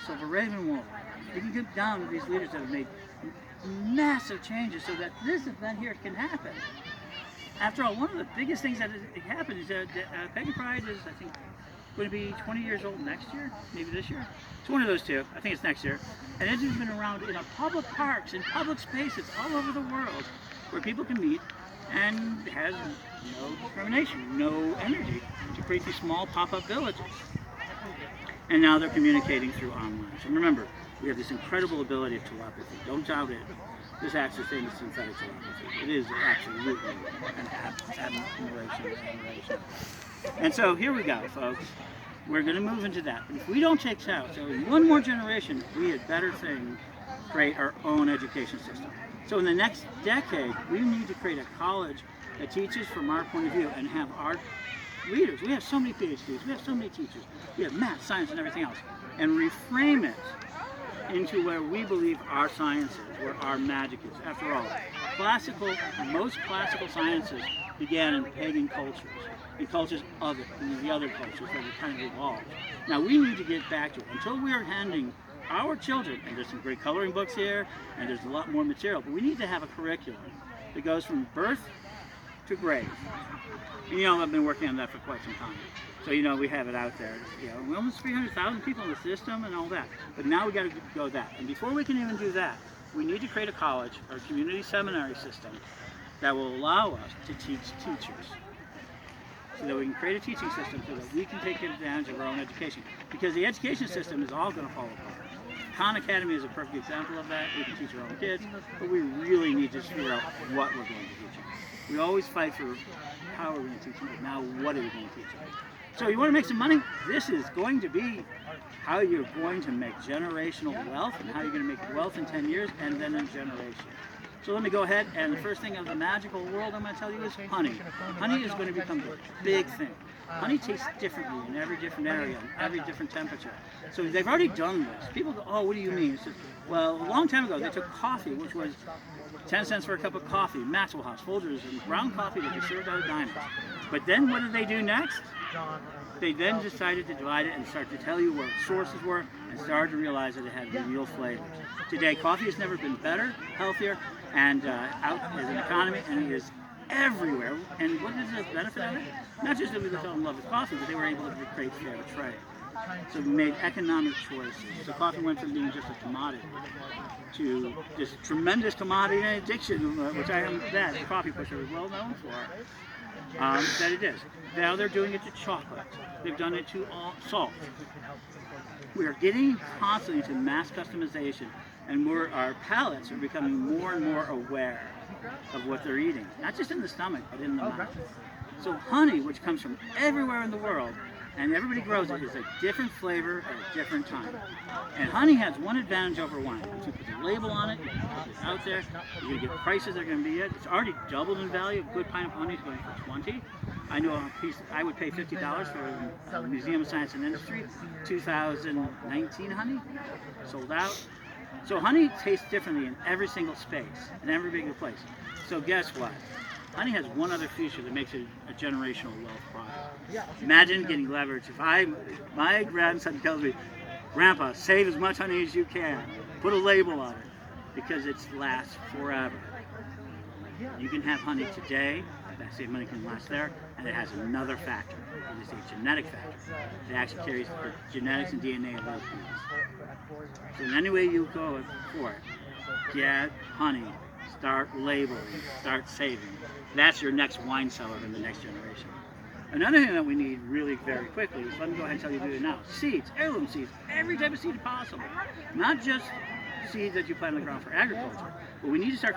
Silver Raven Wolf. You can get down to these leaders that have made massive changes so that this event here can happen. After all, one of the biggest things that happened is that Pagan Pride is, I think, going to be 20 years old next year, maybe this year. It's one of those two. I think it's next year. And it has been around in public parks, in public spaces all over the world where people can meet and has no discrimination, no energy to create these small pop-up villages. And now they're communicating through online. So remember, we have this incredible ability of telepathy. Don't doubt it. This actually thing is synthetic telepathy. It is absolutely an admiration. And so here we go, folks. We're going to move into that. But if we don't take out, so in one more generation, we had better thing create our own education system. So in the next decade, we need to create a college that teaches from our point of view and have our leaders. We have so many PhDs, we have so many teachers, we have math, science, and everything else, and reframe it into where we believe our science is, where our magic is. After all, most classical sciences began in pagan cultures, in cultures of it, in the other cultures that have kind of evolved. Now we need to get back to it. Until we are handing our children, and there's some great coloring books here, and there's a lot more material, but we need to have a curriculum that goes from birth to grave. And I've been working on that for quite some time. So we have it out there. We're almost 300,000 people in the system and all that. But now we got to go that. And before we can even do that, we need to create a college or community seminary system that will allow us to teach teachers. So that we can create a teaching system so that we can take advantage of our own education. Because the education system is all going to fall apart. Khan Academy is a perfect example of that. We can teach our own kids, but we really need to figure out what we're going to teach them. We always fight for how we're going to teach them, but now what are we going to teach them? So you want to make some money? This is going to be how you're going to make generational wealth and how you're going to make wealth in 10 years and then in generations. So let me go ahead, and the first thing of the magical world I'm going to tell you is honey. Honey is going to become the big thing. Honey tastes differently in every different area, in every different temperature. So they've already done this. People go, oh, what do you mean? Says, well, a long time ago, they took coffee, which was 10 cents for a cup of coffee, Maxwell House, Folgers, and ground coffee that they served out of diamonds. But then what did they do next? They then decided to divide it and start to tell you where its sources were and started to realize that it had real flavors. Today, coffee has never been better, healthier, and out as an economy, and it is everywhere. And what is the benefit of it? Not just that we fell in love with coffee, but they were able to create fair trade. So we made economic choices. So coffee went from being just a commodity to this tremendous commodity and addiction, which I am that the coffee pusher is well known for, that it is. Now they're doing it to chocolate. They've done it to salt. We are getting constantly to mass customization, and our palates are becoming more and more aware of what they're eating, not just in the stomach, but in the mouth. So honey, which comes from everywhere in the world, and everybody grows it, is a different flavor at a different time. And honey has one advantage over wine. If you put the label on it, you can put it out there, you're going to get prices that are going to be it. It's already doubled in value. Good pineapple honey is going for $20. I know a piece, I would pay $50 for a Museum of Science and Industry, 2019 honey, sold out. So honey tastes differently in every single space, in every big place. So guess what? Honey has one other feature that makes it a generational wealth product. Imagine getting leverage. If my grandson tells me, Grandpa, save as much honey as you can. Put a label on it, because it lasts forever. You can have honey today, that same money can last there, and it has another factor. It is a genetic factor. It actually carries the genetics and DNA of those people. So in any way you go for it, get honey, start labeling, start saving. That's your next wine cellar in the next generation. Another thing that we need really very quickly is, let me go ahead and tell you to do it now. Seeds, heirloom seeds, every type of seed possible. Not just seeds that you plant on the ground for agriculture, but we need to start